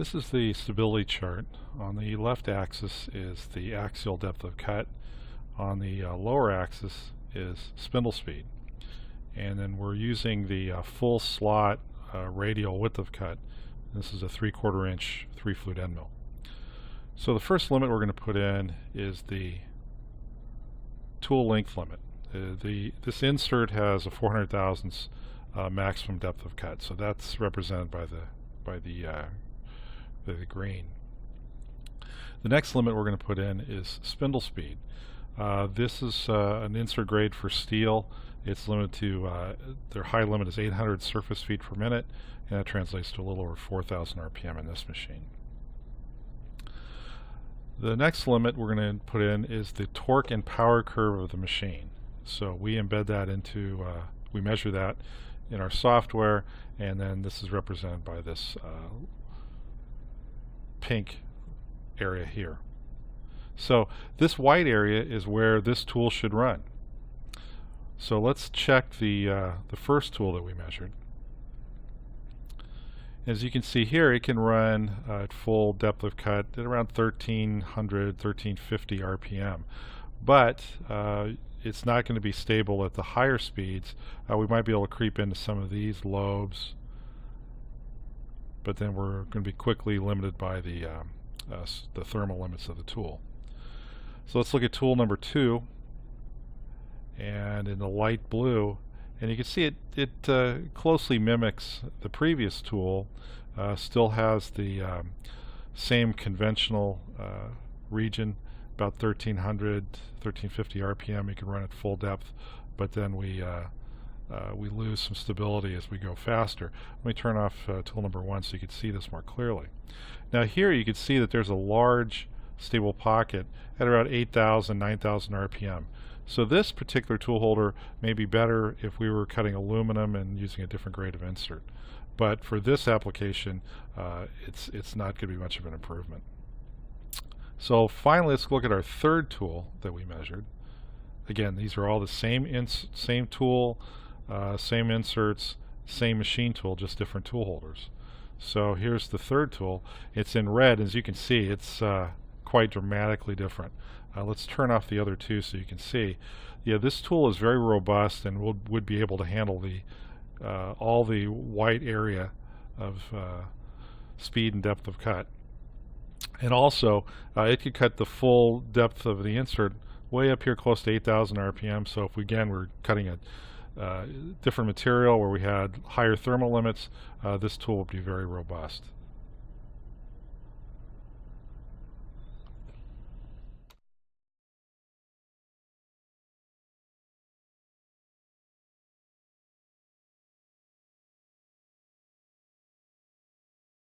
This is the stability chart. On the left axis is the axial depth of cut. On the lower axis is spindle speed. And then we're using the full slot radial width of cut. This is a 3/4 inch 3-flute end mill. So the first limit we're going to put in is the tool length limit. This insert has a 400 thousandths maximum depth of cut, so that's represented by the green. The next limit we're going to put in is spindle speed. This is an insert grade for steel. It's limited to, their high limit is 800 surface feet per minute, and that translates to a little over 4,000 RPM in this machine. The next limit we're going to put in is the torque and power curve of the machine. So we embed that into, we measure that in our software, and then this is represented by this pink area here. So this white area is where this tool should run. So let's check the first tool that we measured. As you can see here, it can run at full depth of cut at around 1300, 1350 RPM. But it's not going to be stable at the higher speeds. We might be able to creep into some of these lobes, but then we're going to be quickly limited by the thermal limits of the tool. So let's look at tool number 2, and in the light blue, and you can see it closely mimics the previous tool. Still has the same conventional region, about 1300, 1350 RPM. You can run at full depth, but then we lose some stability as we go faster. Let me turn off tool number 1 so you can see this more clearly. Now here you can see that there's a large stable pocket at around 8,000, 9,000 RPM. So this particular tool holder may be better if we were cutting aluminum and using a different grade of insert. But for this application, it's not going to be much of an improvement. So finally, let's look at our third tool that we measured. Again, these are all the same tool, same inserts, same machine tool, just different tool holders. So here's the third tool. It's in red. As you can see, it's quite dramatically different. Let's turn off the other two so you can see. Yeah, this tool is very robust and would be able to handle the all the white area of speed and depth of cut. And also, it could cut the full depth of the insert way up here close to 8,000 RPM. So if we're cutting a different material where we had higher thermal limits, this tool would be very robust.